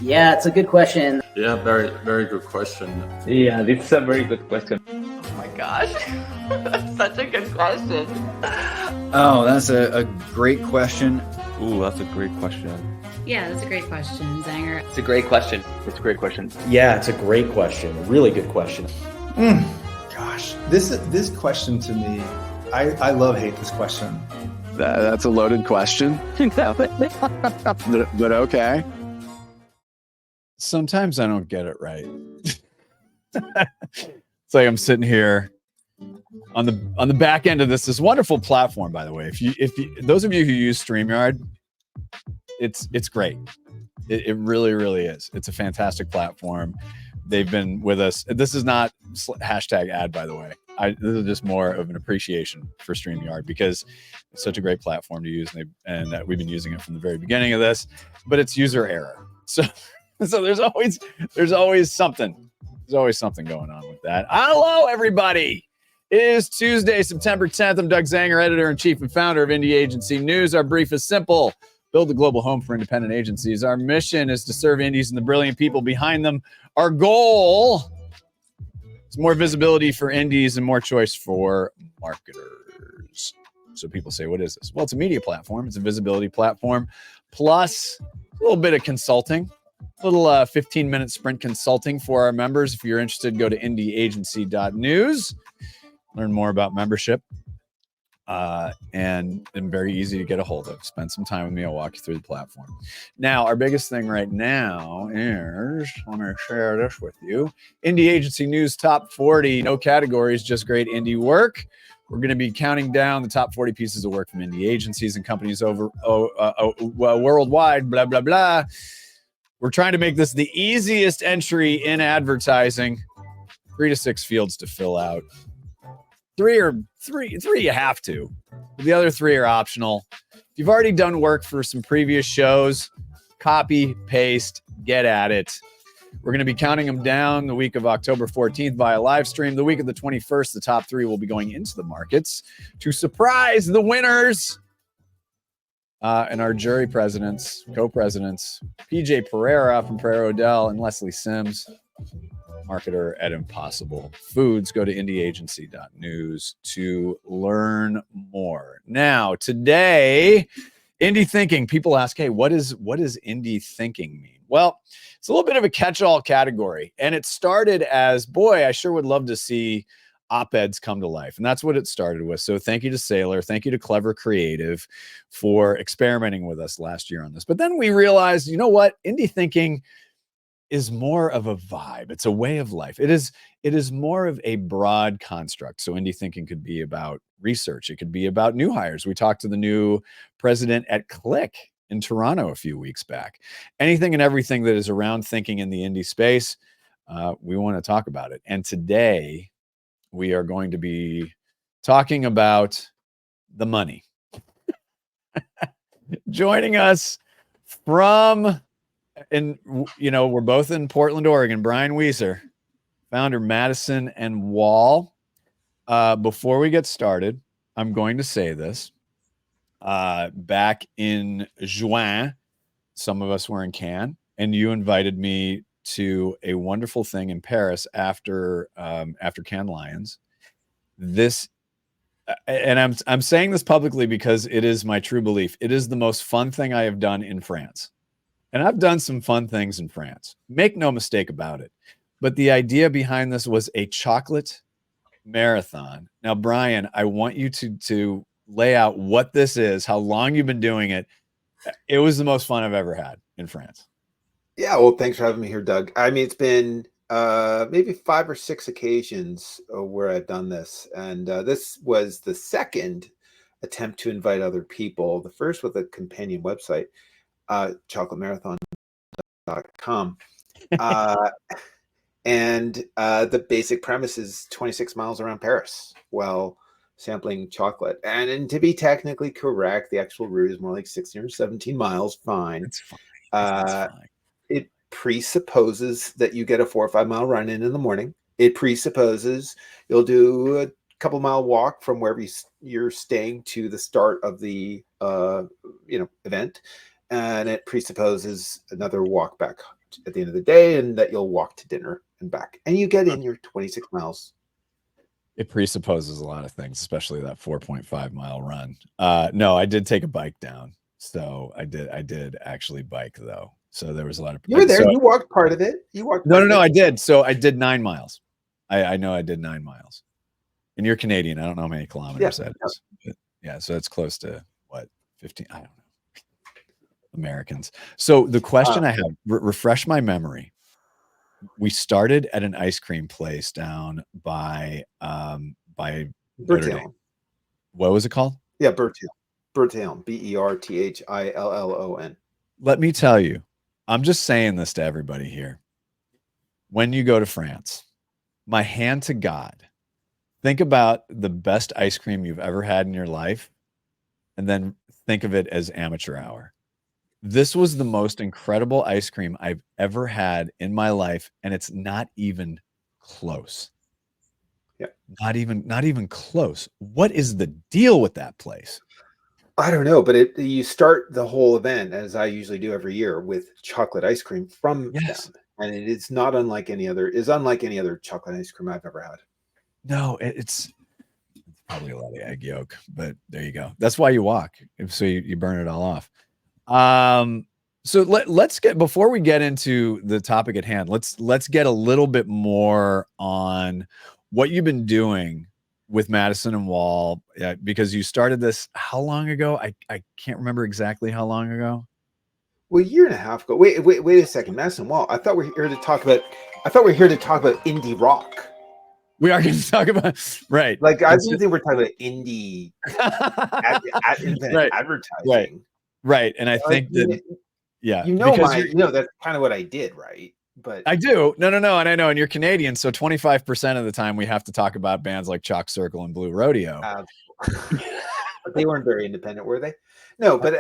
Yeah, it's a good question. Yeah, very, very good question. Yeah, this is a very good question. Oh my gosh, that's such a good question. Oh, that's a great question. Ooh, that's a great question. Yeah, that's a great question, Zanger. It's a great question. It's a great question. Yeah, it's a great question. Really good question. Gosh, this question to me, I hate this question. That's a loaded question. But okay. Sometimes I don't get it right. It's like I'm sitting here on the back end of this wonderful platform, by the way. If you those of you who use StreamYard, it's great. It really, really is. It's a fantastic platform. They've been with us. This is not hashtag ad, by the way. This is just more of an appreciation for StreamYard because it's such a great platform to use, and we've been using it from the very beginning of this. But it's user error, so there's always something. There's always something going on with that. Hello, everybody. It is Tuesday, September 10th. I'm Doug Zanger, editor-in-chief and founder of Indie Agency News. Our brief is simple. Build the global home for independent agencies. Our mission is to serve indies and the brilliant people behind them. Our goal is more visibility for indies and more choice for marketers. So people say, what is this? Well, it's a media platform. It's a visibility platform, plus a little bit of consulting, a little 15-minute sprint consulting for our members. If you're interested, go to indieagency.news. Learn more about membership. And very easy to get a hold of. Spend some time with me. I'll walk you through the platform. Now, our biggest thing right now is, let me share this with you. Indie Agency News Top 40. No categories, just great indie work. We're going to be counting down the top 40 pieces of work from indie agencies and companies worldwide, blah, blah, blah. We're trying to make this the easiest entry in advertising. 3 to 6 fields to fill out. Three you have to. The other 3 are optional. If you've already done work for some previous shows, copy, paste, get at it. We're going to be counting them down the week of October 14th via live stream. The week of the 21st, the top 3 will be going into the markets to surprise the winners. And our jury presidents, co-presidents, PJ Pereira from Pereira Odell and Leslie Sims, marketer at Impossible Foods. Go to indieagency.news to learn more. Now, today, indie thinking. People ask, hey, what does indie thinking mean? Well, it's a little bit of a catch-all category. And it started as, boy, I sure would love to see op-eds come to life. And that's what it started with. So thank you to Sailor. Thank you to Clever Creative for experimenting with us last year on this. But then we realized, you know what? Indie thinking is more of a vibe. It's a way of life. It is more of a broad construct. So indie thinking could be about research. It could be about new hires. We talked to the new president at Click in Toronto a few weeks back. Anything and everything that is around thinking in the indie space, we want to talk about it. And today we are going to be talking about the money. Joining us from, and we're both in Portland, Oregon, Brian Wieser, founder Madison and Wall. Before we get started, I'm going to say this. Back in Juin, some of us were in Cannes, and you invited me to a wonderful thing in Paris after Cannes Lions. This, and I'm saying this publicly because it is my true belief. It is the most fun thing I have done in France. And I've done some fun things in France. Make no mistake about it. But the idea behind this was a chocolate marathon. Now, Brian, I want you to lay out what this is, how long you've been doing it. It was the most fun I've ever had in France. Yeah, well, thanks for having me here, Doug. I mean, it's been maybe 5 or 6 occasions where I've done this. And this was the second attempt to invite other people. The first with a companion website, chocolamarathon.com. And the basic premise is 26 miles around Paris while sampling chocolate. And to be technically correct, the actual route is more like 16 or 17 miles. Fine. It's fine. It's fine. It presupposes that you get a 4 or 5 mile run in the morning. It presupposes you'll do a couple mile walk from wherever you're staying to the start of the event. and it presupposes another walk back at the end of the day, and that you'll walk to dinner and back, and you get in your 26 miles. It presupposes a lot of things, especially that 4.5 mile run. No, I did take a bike down. So I did actually bike though. So there was a lot of. You were there. So, you walked part of it. You walked. No, I did. So I did 9 miles. I know I did 9 miles. And you're Canadian. I don't know how many kilometers that is. But yeah, so it's close to what, 15? I don't know. Americans. So the question I have, refresh my memory. We started at an ice cream place down by Bertillon. What was it called? Yeah, Bertillon. Bertillon. Bertillon. Let me tell you, I'm just saying this to everybody here. When you go to France, my hand to God, think about the best ice cream you've ever had in your life, and then think of it as amateur hour. This was the most incredible ice cream I've ever had in my life, and it's not even close. Yeah. Not even close. What is the deal with that place? I don't know, but you start the whole event, as I usually do every year, with chocolate ice cream from them. And it is not unlike any other chocolate ice cream I've ever had. No, it's probably a lot of egg yolk, but there you go. That's why you walk. So you burn it all off. So let's get, before we get into the topic at hand, let's get a little bit more on what you've been doing with Madison Wall, because you started this how long ago? I can't remember exactly how long ago. Well, a year and a half ago. Wait a second. Madison Wall. I thought we were here to talk about indie rock. We are going to talk about, right. Like, I think we're talking about indie advertising. Right. And I think that, yeah, that's kind of what I did, right? But I do. No. And I know, and you're Canadian. So 25% of the time we have to talk about bands like Chalk Circle and Blue Rodeo. But they weren't very independent, were they? No, but,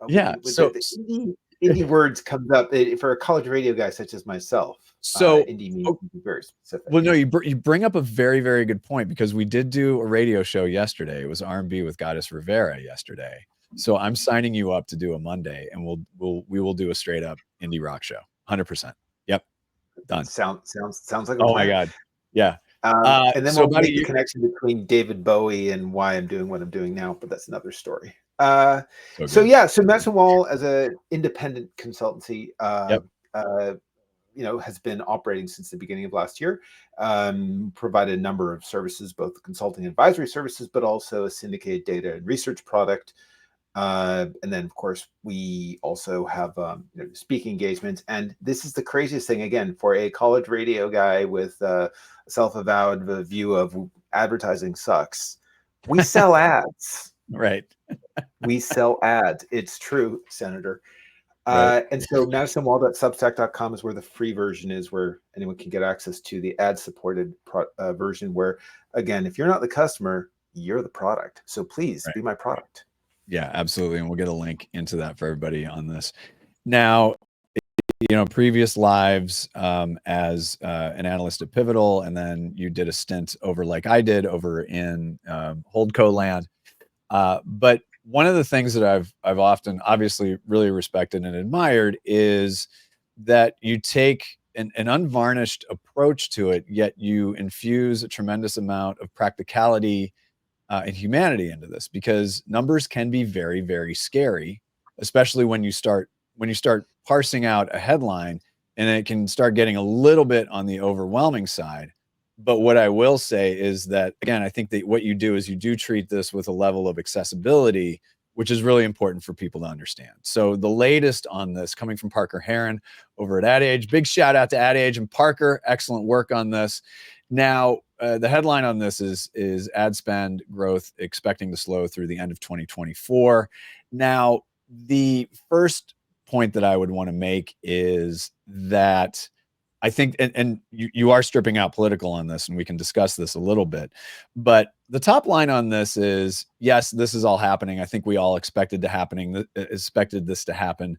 yeah. So indie words comes up for a college radio guy such as myself. So indie means very specific. Well, no, you bring up a very, very good point, because we did do a radio show yesterday. It was R&B with Goddess Rivera yesterday. So I'm signing you up to do a Monday, and we will do a straight up indie rock show. 100%. Yep. Done. Sounds like a plan. Oh my God. Yeah. And then we'll make the connection between David Bowie and why I'm doing what I'm doing now, but that's another story. So Madison Wall, as an independent consultancy, has been operating since the beginning of last year. Provided a number of services, both consulting and advisory services, but also a syndicated data and research product. And then, of course, we also have speaking engagements. And this is the craziest thing, again, for a college radio guy with a self-avowed view of advertising sucks. We sell ads. Right. We sell ads. It's true, Senator. Right. And so madisonwall.substack.com is where the free version is, where anyone can get access to the ad-supported version, where, again, if you're not the customer, you're the product. So please be my product. Yeah, absolutely. And we'll get a link into that for everybody on this. Now, previous lives as an analyst at Pivotal, and then you did a stint over, like I did, over in Holdco land. But one of the things that I've often obviously really respected and admired is that you take an unvarnished approach to it, yet you infuse a tremendous amount of practicality and humanity into this, because numbers can be very, very scary, especially when you start parsing out a headline, and it can start getting a little bit on the overwhelming side. But what I will say is that, again, I think that what you do is you do treat this with a level of accessibility, which is really important for people to understand. So the latest on this, coming from Parker Herren over at Ad Age, big shout out to Ad Age and Parker, excellent work on this. Now, the headline on this is ad spend growth expecting to slow through the end of 2024. Now, the first point that I would want to make is that I think, and you are stripping out political on this, and we can discuss this a little bit, but the top line on this is, yes, this is all happening. I think we all expected this to happen.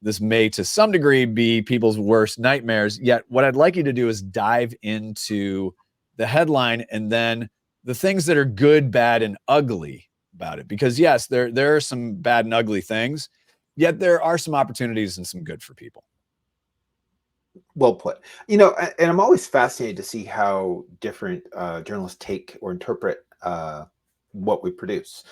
This may, to some degree, be people's worst nightmares. Yet what I'd like you to do is dive into the headline and then the things that are good, bad, and ugly about it, because yes, there are some bad and ugly things, yet there are some opportunities and some good for people. Well put. You know, and I'm always fascinated to see how different journalists take or interpret what we produce.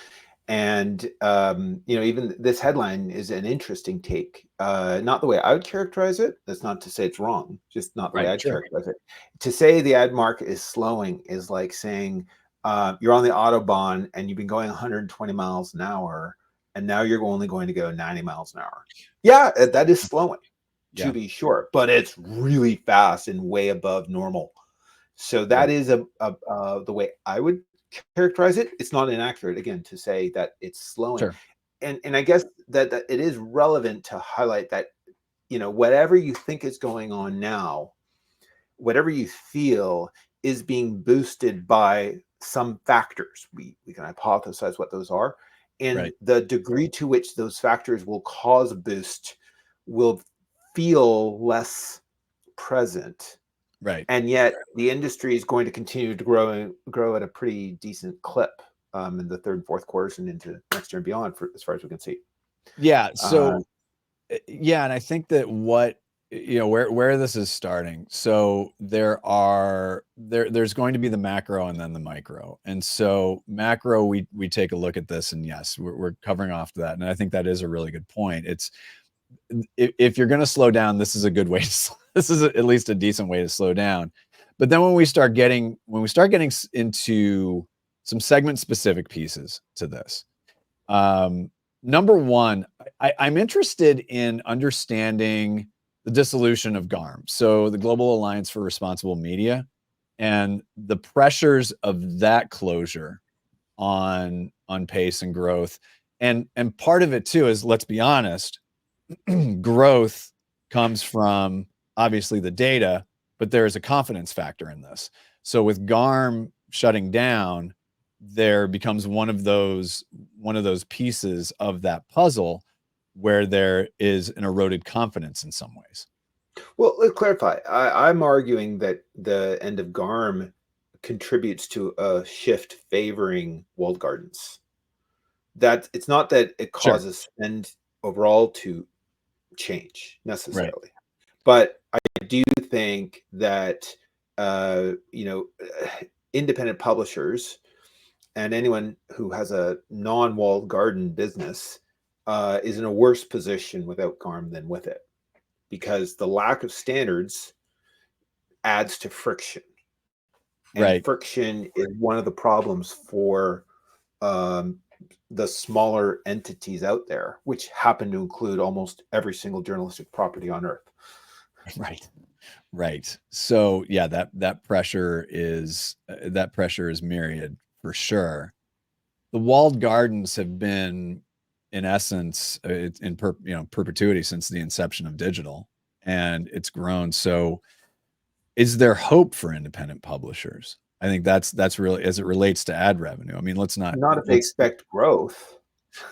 And you know, even this headline is an interesting take. Not the way I would characterize it. That's not to say it's wrong, just not the way I'd characterize it. To say the ad market is slowing is like saying you're on the Autobahn and you've been going 120 miles an hour, and now you're only going to go 90 miles an hour. Yeah, that is slowing, to be sure, but it's really fast and way above normal. So that is the way I would characterize it. It's not inaccurate, again, to say that it's slowing. And I guess that it is relevant to highlight that, you know, whatever you think is going on now, whatever you feel is being boosted by some factors. We can hypothesize what those are, and the degree to which those factors will cause a boost will feel less present. And yet the industry is going to continue to grow at a pretty decent clip in the third and fourth quarters and into next year and beyond, as far as we can see. Yeah. So yeah, and I think that where this is starting. So there's going to be the macro and then the micro. And so macro, we take a look at this, and yes, we're covering off to that. And I think that is a really good point. It's, if you're going to slow down, this is a good way this is at least a decent way to slow down. But then when we start getting into some segment specific pieces to this, number one, I'm interested in understanding the dissolution of GARM, so the Global Alliance for Responsible Media, and the pressures of that closure on pace and growth. And part of it too is, let's be honest, growth comes from obviously the data, but there is a confidence factor in this. So with GARM shutting down, there becomes one of those pieces of that puzzle where there is an eroded confidence in some ways. Well, let's clarify. I'm arguing that the end of GARM contributes to a shift favoring walled gardens. That it's not that it causes spend overall to change necessarily, but I do think that independent publishers and anyone who has a non-walled garden business is in a worse position without GARM than with it, because the lack of standards adds to friction. And friction is one of the problems for the smaller entities out there, which happen to include almost every single journalistic property on earth. Right. So yeah, that pressure is myriad for sure. The walled gardens have been, in essence, in perpetuity since the inception of digital, and it's grown. So is there hope for independent publishers? I think that's really, as it relates to ad revenue. I mean, not if they expect growth.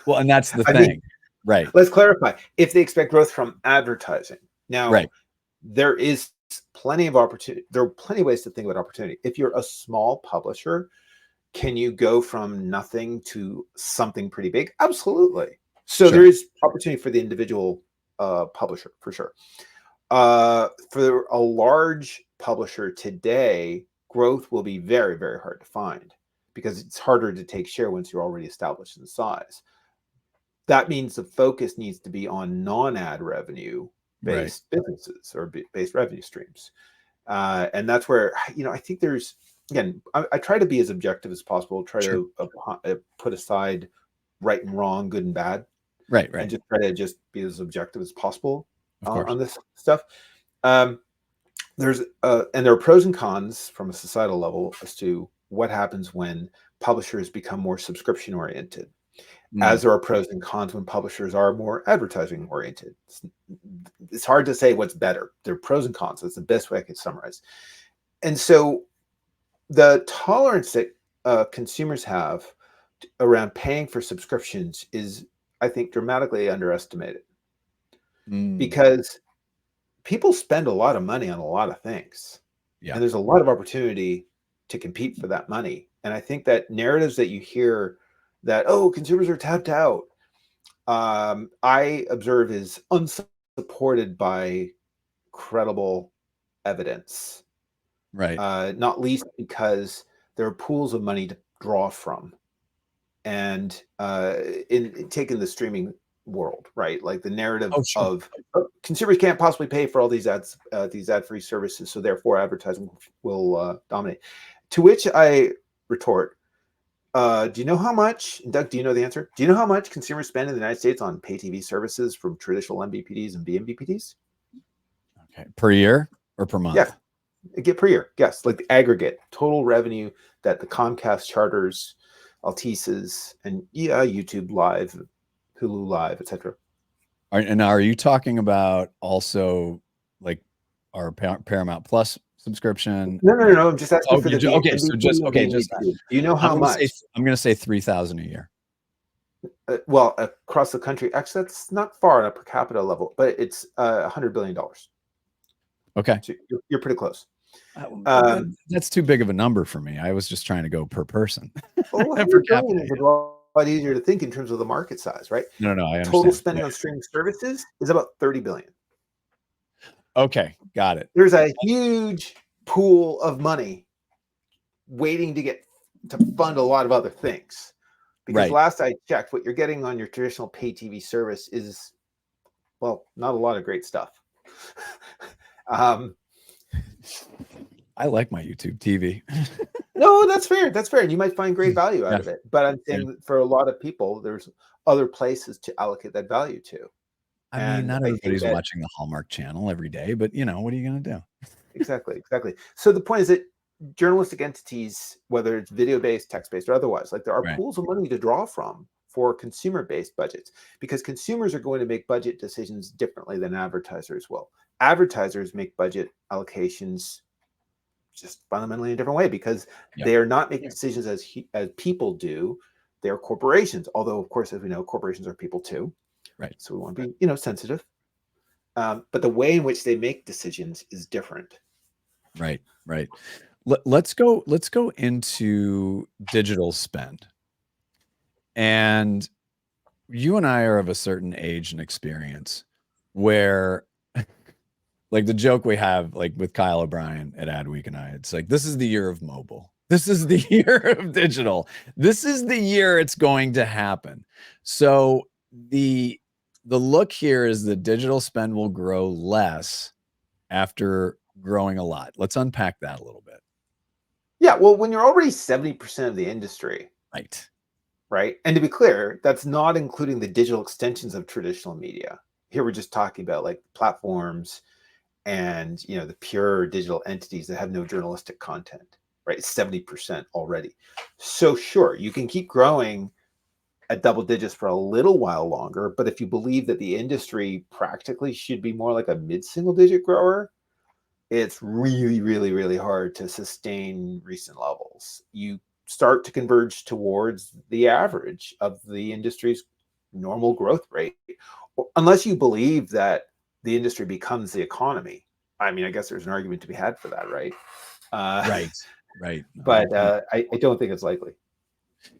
Well, and that's the thing, right? Let's clarify. If they expect growth from advertising, now, there is plenty of opportunity. There are plenty of ways to think about opportunity. If you're a small publisher, can you go from nothing to something pretty big? Absolutely. So there is opportunity for the individual publisher, for sure. For a large publisher today, growth will be very, very hard to find, because it's harder to take share once you're already established in size. That means the focus needs to be on non-ad revenue based businesses or based revenue streams. And that's where, I think there's, again, I try to be as objective as possible, try to put aside right and wrong, good and bad. And just try to just be as objective as possible on this stuff. There are pros and cons from a societal level as to what happens when publishers become more subscription oriented, as there are pros and cons when publishers are more advertising oriented. It's hard to say what's better. There are pros and cons. That's the best way I could summarize. And so the tolerance that consumers have around paying for subscriptions is, I think, dramatically underestimated, because people spend a lot of money on a lot of things, and there's a lot of opportunity to compete for that money. And I think that narratives that you hear that, oh, consumers are tapped out, I observe is unsupported by credible evidence. Right. Not least because there are pools of money to draw from. And in taking the streaming world, right? Like the narrative of consumers can't possibly pay for all these ads, these ad-free services, so therefore advertising will dominate. To which I retort, do you know how much, Doug, do you know the answer? Do you know how much consumers spend in the United States on pay TV services from traditional MVPDs and vMVPDs? Okay. Per year or per month? Yeah. Get per year. Yes. Like the aggregate total revenue that the Comcast, Charters, Altice's, and YouTube Live, Hulu Live, etc. And are you talking about also like our Paramount Plus subscription? No. I'm just asking for the do you know how much? I'm going to say 3,000 a year. Well, across the country, actually, that's not far on a per capita level, but it's $100 billion. Okay, so you're pretty close. That's too big of a number for me. I was just trying to go per person. Well, $100 billion is a lot easier to think in terms of the market size, right? No, I understand. Total spending on streaming services is about 30 billion. Okay, got it. There's a huge pool of money waiting to fund a lot of other things. Because last I checked, what you're getting on your traditional pay TV service is, well, not a lot of great stuff. I like my YouTube TV. No, that's fair. That's fair. And you might find great value out of it. But I'm saying for a lot of people, there's other places to allocate that value to. I mean, not everybody's watching the Hallmark Channel every day, but what are you going to do? Exactly. So the point is that journalistic entities, whether it's video-based, text-based, or otherwise, like there are pools of money to draw from for consumer-based budgets, because consumers are going to make budget decisions differently than advertisers will. Advertisers make budget allocations just fundamentally in a different way because they are not making decisions as people do. They're corporations, although of course, as we know, corporations are people too. Right. So we want to be, sensitive. But the way in which they make decisions is different. Right. Let's go into digital spend. And you and I are of a certain age and experience where like the joke we have like with Kyle O'Brien at Adweek and I, it's like, this is the year of mobile. This is the year of digital. This is the year it's going to happen. So the look here is that digital spend will grow less after growing a lot. Let's unpack that a little bit. Yeah, well, when you're already 70% of the industry, right? And to be clear, that's not including the digital extensions of traditional media. Here we're just talking about like platforms and the pure digital entities that have no journalistic content, right? It's 70% already. So sure, you can keep growing at double digits for a little while longer, but if you believe that the industry practically should be more like a mid-single digit grower, it's really, really, really hard to sustain recent levels. You start to converge towards the average of the industry's normal growth rate, unless you believe that the industry becomes the economy. I mean, I guess there's an argument to be had for that, right? Right. But I don't think it's likely.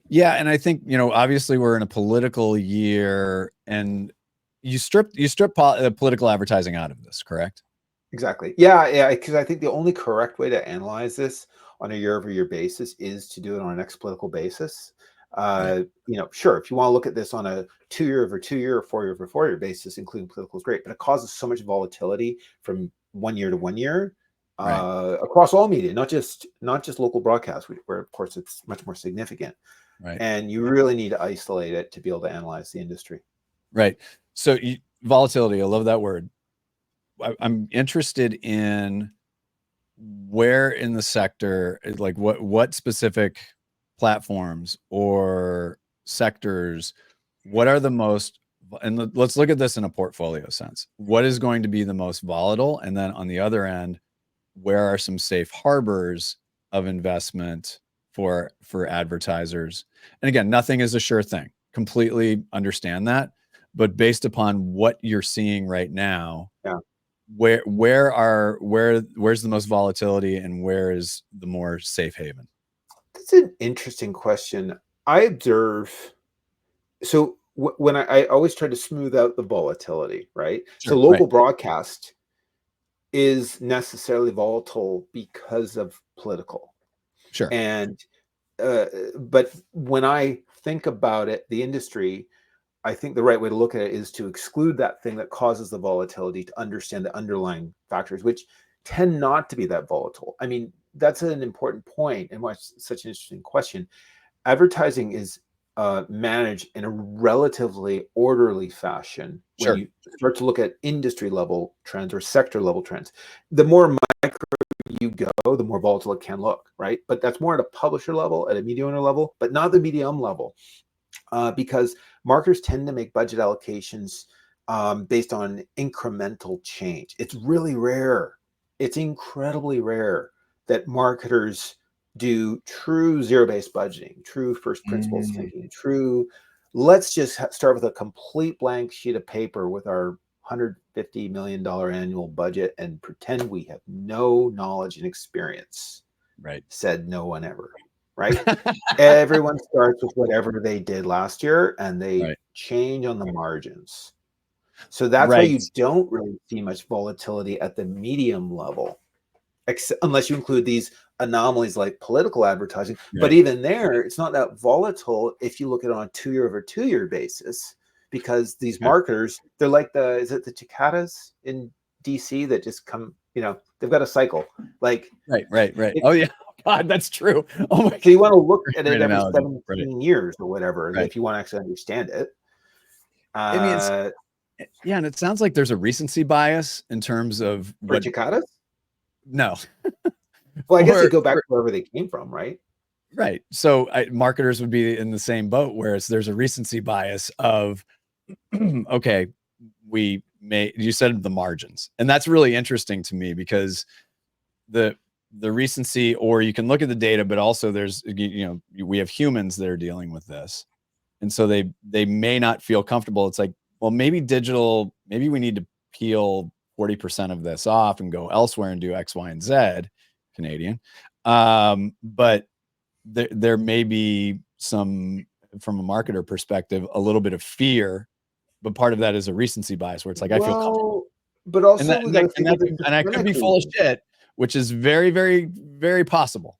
Yeah, and I think obviously we're in a political year, and you strip political advertising out of this, correct? Exactly. Yeah. Because I think the only correct way to analyze this on a year-over-year basis is to do it on an ex-political basis. Sure, if you want to look at this on a 2-year over 2-year or 4-year over 4-year basis, including political, is great, but it causes so much volatility from 1 year to 1 year across all media, not just local broadcast, where of course it's much more significant. Right. And you really need to isolate it to be able to analyze the industry. Right. So volatility, I love that word. I'm interested in where in the sector, like what specific platforms or sectors, what are the most, and let's look at this in a portfolio sense. What is going to be the most volatile? And then on the other end, where are some safe harbors of investment for advertisers? And again, nothing is a sure thing. Completely understand that. But based upon what you're seeing right now, where's the most volatility and where is the more safe haven? That's an interesting question. I observe So when I always try to smooth out the volatility, right? Sure, So local right. broadcast is necessarily volatile because of political. Sure. And but when I think about it, the industry, I think the right way to look at it is to exclude that thing that causes the volatility, to understand the underlying factors, which tend not to be that volatile. I mean, that's an important point and why it's such an interesting question. Advertising is managed in a relatively orderly fashion when Sure. you start to look at industry level trends or sector level trends. The more micro you go, the more volatile it can look, right? But that's more at a publisher level, at a media owner level, but not the medium level, because marketers tend to make budget allocations based on incremental change. It's really rare. It's incredibly rare that marketers do true zero-based budgeting, true first principles thinking, true, let's just start with a complete blank sheet of paper with our $150 million annual budget and pretend we have no knowledge and experience. Right. Said no one ever, right? Everyone starts with whatever they did last year and they change on the margins. So that's why you don't really see much volatility at the medium level, unless you include these anomalies like political advertising. But even there, it's not that volatile if you look at it on a 2-year over 2-year basis, because these marketers, they're like is it the cicadas in DC that just come, they've got a cycle. Like Right. Oh yeah. God, that's true. Oh my God. So you want to look at it every analogy. 17 years or whatever, if you want to actually understand it. I mean, yeah, and it sounds like there's a recency bias in terms of for cicadas. No. Well, I guess they go back to wherever they came from, right? Right. So marketers would be in the same boat, whereas there's a recency bias of, okay, you said the margins, and that's really interesting to me because the recency, or you can look at the data, but also there's, we have humans that are dealing with this. And so they may not feel comfortable. It's like, well, maybe we need to peel 40% of this off and go elsewhere and do X, Y, and Z, Canadian. But there may be some, from a marketer perspective, a little bit of fear, but part of that is a recency bias where it's like, I feel comfortable. But also, and I could be full of shit, which is very, very, very possible.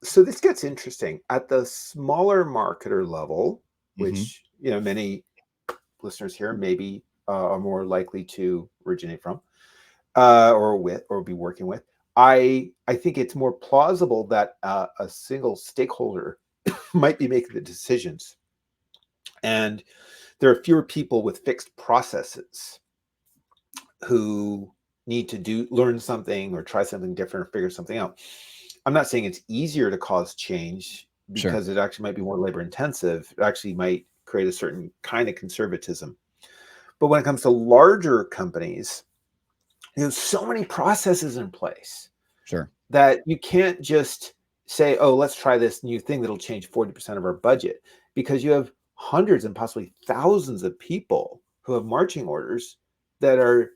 So this gets interesting at the smaller marketer level, which many listeners here maybe are more likely to originate from, or be working with. I think it's more plausible that a single stakeholder might be making the decisions, and there are fewer people with fixed processes who need to learn something or try something different or figure something out. I'm not saying it's easier to cause change because it actually might be more labor intensive. It actually might create a certain kind of conservatism. But when it comes to larger companies, there's so many processes in place that you can't just say, oh, let's try this new thing that'll change 40% of our budget, because you have hundreds and possibly thousands of people who have marching orders that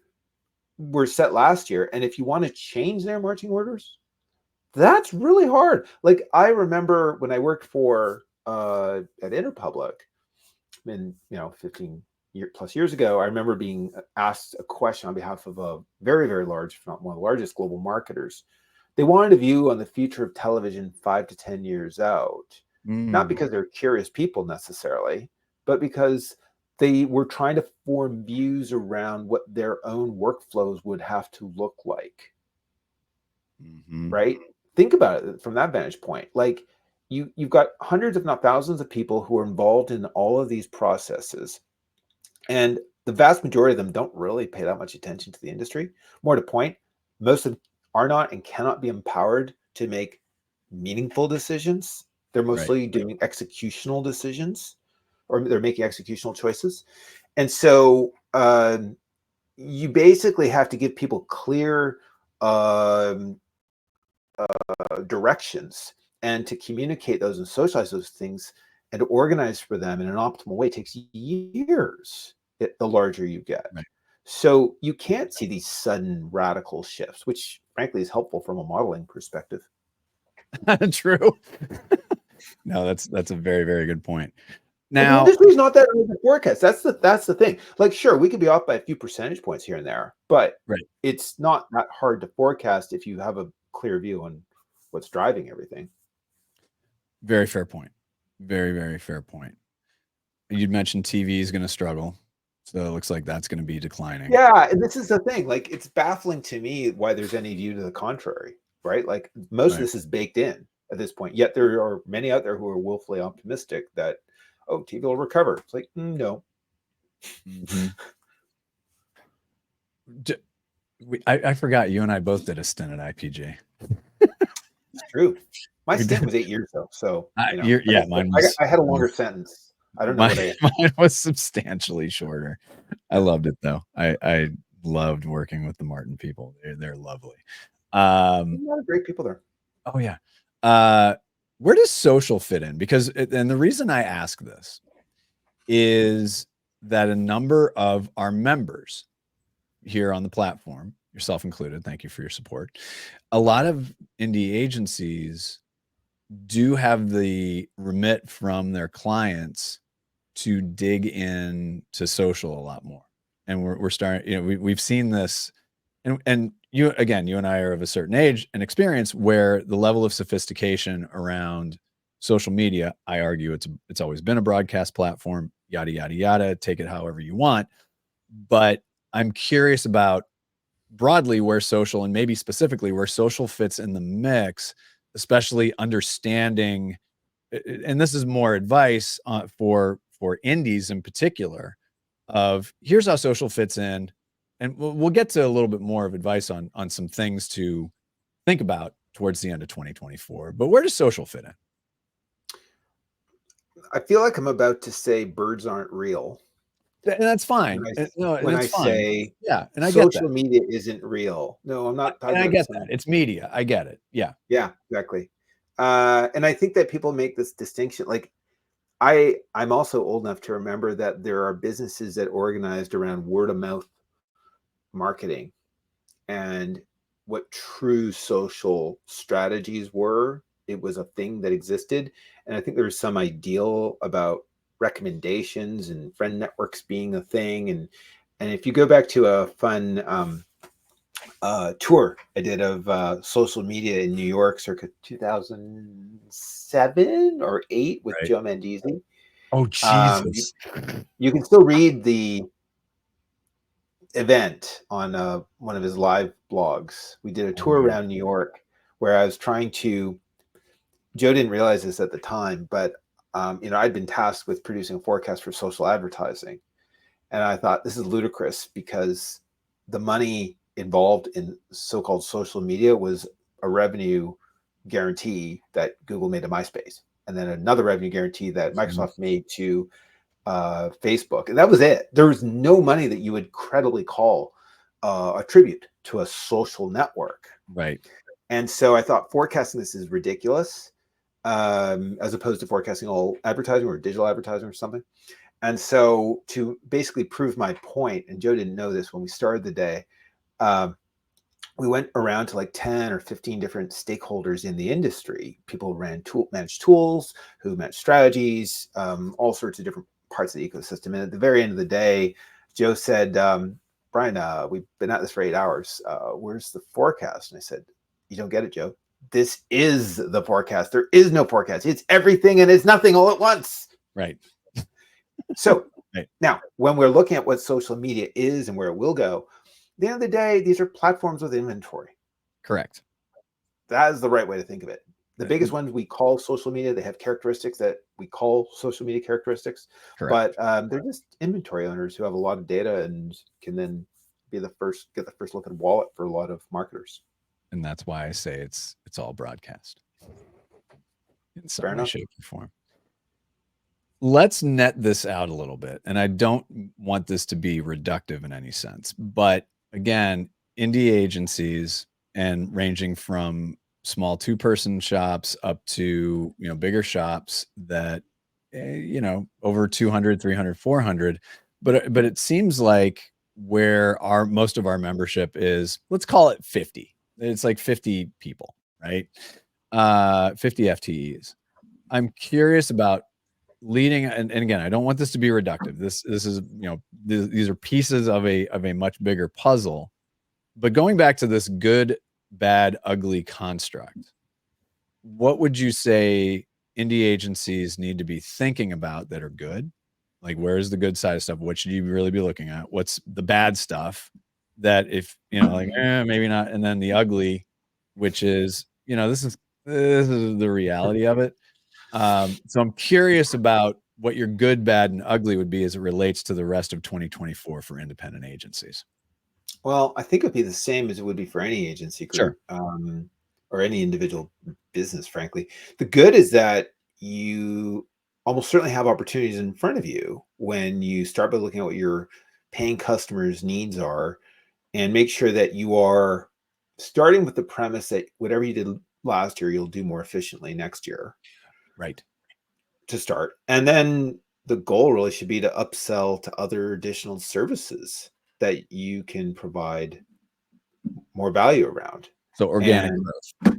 were set last year. And if you want to change their marching orders, that's really hard. Like I remember when I worked at Interpublic, 15 plus years ago, I remember being asked a question on behalf of a very, very large, if not one of the largest global marketers. They wanted a view on the future of television 5 to 10 years out, not because they're curious people necessarily, but because they were trying to form views around what their own workflows would have to look like. Right? Think about it from that vantage point. Like you've got hundreds, if not thousands, of people who are involved in all of these processes. And the vast majority of them don't really pay that much attention to the industry. More to point, most of them are not and cannot be empowered to make meaningful decisions. They're mostly doing executional decisions, or they're making executional choices. And so you basically have to give people clear directions, and to communicate those and socialize those things and to organize for them in an optimal way takes years, the larger you get. So you can't see these sudden radical shifts, which frankly is helpful from a modeling perspective. True. No, that's a very, very good point. Now, the industry's not that hard to forecast. That's the thing. Like, sure, we could be off by a few percentage points here and there, but right. it's not that hard to forecast if you have a clear view on what's driving everything. Very fair point. Very, very fair point. You'd mentioned TV is going to struggle. So it looks like that's going to be declining. Yeah, and this is the thing. Like, it's baffling to me why there's any view to the contrary, right? Like, most of this is baked in at this point. Yet there are many out there who are willfully optimistic that, oh, TV will recover. It's like, no. Mm-hmm. I forgot you and I both did a stint at IPG. It's true. My stint was 8 years though, so mine was. I had a longer sentence. I don't know. Mine was substantially shorter. I loved it though. I loved working with the Martin people. They're lovely. A lot of great people there. Oh yeah. Where does social fit in? Because and the reason I ask this is that a number of our members here on the platform, yourself included, thank you for your support. A lot of indie agencies do have the remit from their clients to dig in to social a lot more. And we're starting, we've seen this, and you and I are of a certain age and experience where the level of sophistication around social media, I argue it's always been a broadcast platform, yada, yada, yada, take it however you want. But I'm curious about broadly where social, and maybe specifically where social fits in the mix, especially understanding, and this is more advice for indies in particular, of here's how social fits in. And we'll get to a little bit more of advice on some things to think about towards the end of 2024. But where does social fit in? I feel like I'm about to say birds aren't real. And that's fine. When I say and I social media isn't real. No, I'm not talking about. I get that. It's media. I get it. Yeah. Yeah, exactly. And I think that people make this distinction. Like, I'm also old enough to remember that there are businesses that organized around word of mouth marketing, and what true social strategies were. It was a thing that existed. And I think there was some ideal about recommendations and friend networks being a thing. And if you go back to a fun tour I did of social media in New York circa 2007 or 8 with Joe Mandisi. Oh, Jesus. You can still read the event on one of his live blogs. We did a tour around New York where I was trying to, Joe didn't realize this at the time, but I'd been tasked with producing a forecast for social advertising. And I thought, this is ludicrous because the money involved in so-called social media was a revenue guarantee that Google made to MySpace, and then another revenue guarantee that Microsoft made to Facebook. And that was it. There was no money that you would credibly call a tribute to a social network. Right. And so I thought forecasting this is ridiculous, as opposed to forecasting all advertising or digital advertising or something. And so to basically prove my point, and Joe didn't know this when we started the day, we went around to like 10 or 15 different stakeholders in the industry. People who managed tools, who managed strategies, all sorts of different parts of the ecosystem. And at the very end of the day, Joe said, Brian, we've been at this for 8 hours. Where's the forecast? And I said, you don't get it, Joe. This is the forecast. There is no forecast. It's everything and it's nothing all at once. Right. So now, when we're looking at what social media is and where it will go, at the end of the day, these are platforms with inventory. Correct. That is the right way to think of it. The biggest ones we call social media, they have characteristics that we call social media characteristics. Correct. But they're just inventory owners who have a lot of data and can then get the first look at a wallet for a lot of marketers. And that's why I say it's all broadcast in some way, shape, or form. Let's net this out a little bit. And I don't want this to be reductive in any sense. But again, indie agencies, and ranging from small 2-person shops up to, bigger shops that, over 200, 300, 400. But it seems like where most of our membership is, let's call it 50. It's like 50 people, right? 50 FTEs. I'm curious about leading, and again, I don't want this to be reductive. This is, these are pieces of a much bigger puzzle. But going back to this good, bad, ugly construct, what would you say indie agencies need to be thinking about that are good? Like, where's the good side of stuff? What should you really be looking at? What's the bad stuff that if, maybe not. And then the ugly, which is, this is the reality of it. So I'm curious about what your good, bad, and ugly would be as it relates to the rest of 2024 for independent agencies. Well, I think it would be the same as it would be for any agency group, or any individual business, frankly. The good is that you almost certainly have opportunities in front of you when you start by looking at what your paying customers' needs are, and make sure that you are starting with the premise that whatever you did last year, you'll do more efficiently next year. Right. To start. And then the goal really should be to upsell to other additional services that you can provide more value around. So organic growth.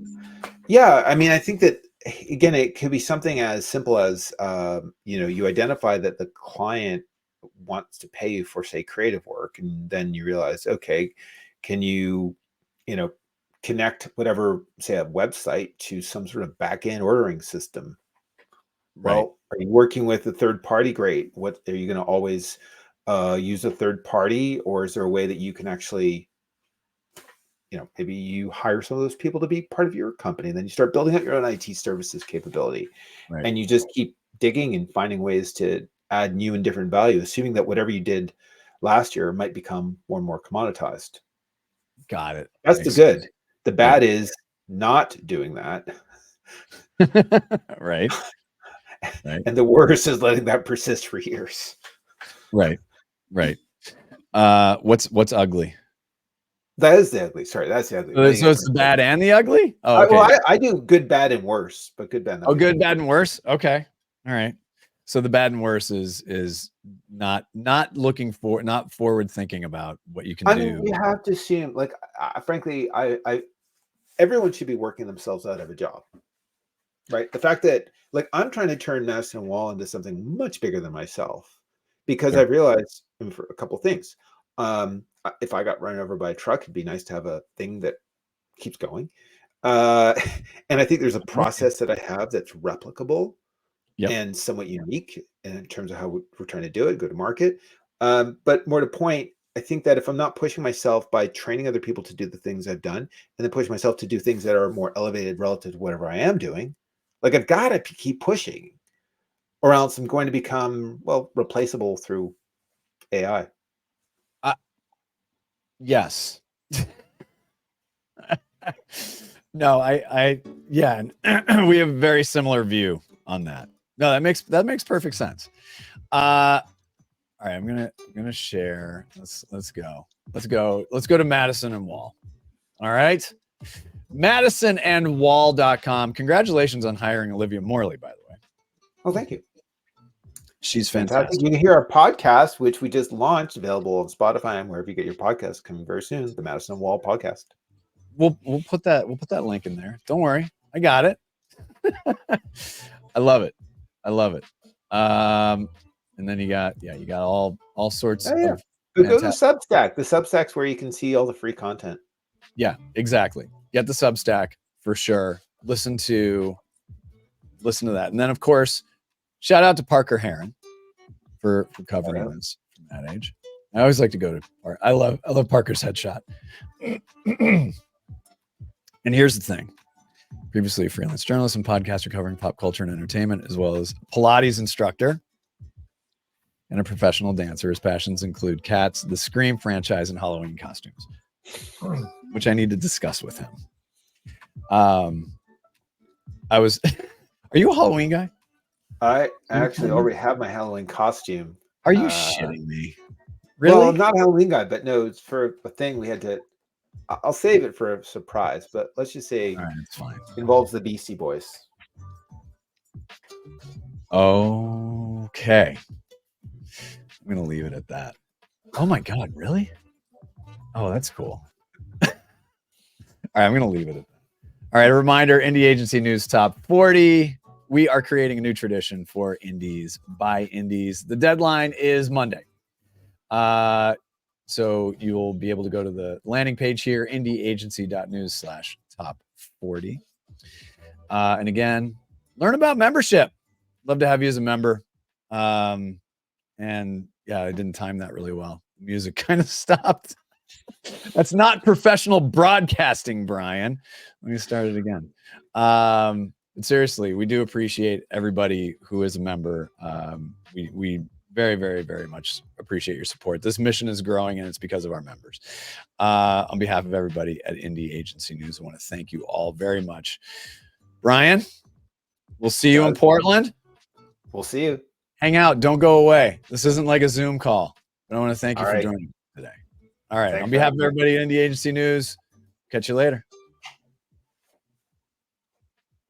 Yeah. I mean, I think that, again, it could be something as simple as, you identify that the client wants to pay you for, say, creative work. And then you realize, okay, can you, connect whatever, say, a website to some sort of back-end ordering system? Well, are you working with a third party? Great. What are you going to always use a third party, or is there a way that you can actually, maybe you hire some of those people to be part of your company, and then you start building out your own IT services capability, and you just keep digging and finding ways to add new and different value, assuming that whatever you did last year might become more and more commoditized. Got it. That's the good. The bad is not doing that. Right. And the worst is letting that persist for years. Right. What's ugly? That is the ugly. Sorry, that's the ugly. So it's the bad and the ugly? Oh, okay. Well, I do good, bad, and worse, but good, bad, and good, bad, and worse. Okay. All right. So the bad and worse is not looking for, not forward thinking about what you can do. I mean, you have to assume, like, frankly, everyone should be working themselves out of a job, right? The fact that, like, I'm trying to turn Madison Wall into something much bigger than myself, because I've realized for a couple of things. If I got run over by a truck, it'd be nice to have a thing that keeps going. And I think there's a process that I have that's replicable and somewhat unique in terms of how we're trying to do it, go to market. But more to point, I think that if I'm not pushing myself by training other people to do the things I've done, and then push myself to do things that are more elevated relative to whatever I am doing, like, I've got to keep pushing, or else I'm going to become, replaceable through AI. Yes. No, we have a very similar view on that. No, that makes perfect sense. All right, I'm gonna share. Let's go to Madison and Wall. All right. MadisonandWall.com. Congratulations on hiring Olivia Morley, by the way. Oh, thank you. She's fantastic. You can hear our podcast, which we just launched, available on Spotify and wherever you get your podcasts, coming very soon. The Madison Wall podcast. We'll put that link in there. Don't worry, I got it. I love it. And then you got all sorts of. But go to Substack. The Substack's where you can see all the free content. Yeah, exactly. Get the Substack for sure. Listen to that, and then of course, shout out to Parker Herren for covering this from that age. I always like to go to. I love Parker's headshot. And here's the thing. Previously a freelance journalist and podcaster covering pop culture and entertainment, as well as Pilates instructor and a professional dancer. His passions include cats, the Scream franchise, and Halloween costumes, which I need to discuss with him. Are you a Halloween guy? I actually already have my Halloween costume. Are you shitting me? Really? Well, I'm not a Halloween guy, but no, it's for a thing we had to. I'll save it for a surprise, but let's just say it's fine. It involves the Beastie Boys. Okay. I'm going to leave it at that. Oh my God, really? Oh, that's cool. All right, I'm going to leave it at that. All right, a reminder, Indie Agency News Top 40. we are creating a new tradition for Indies by Indies. The deadline is Monday. So you'll be able to go to the landing page here, indieagency.news/top40. And again, learn about membership. Love to have you as a member. And yeah, I didn't time that really well. The music kind of stopped. That's not professional broadcasting, Brian. Let me start it again. But seriously, we do appreciate everybody who is a member. We very, very, very much appreciate your support. This mission is growing, and it's because of our members. On behalf of everybody at Indie Agency News, I want to thank you all very much. Brian, we'll see you in Portland. We'll see you. Hang out. Don't go away. This isn't like a Zoom call. But I want to thank you All for right. joining today. All right. Thanks On behalf for of everybody at Indie Agency News, catch you later.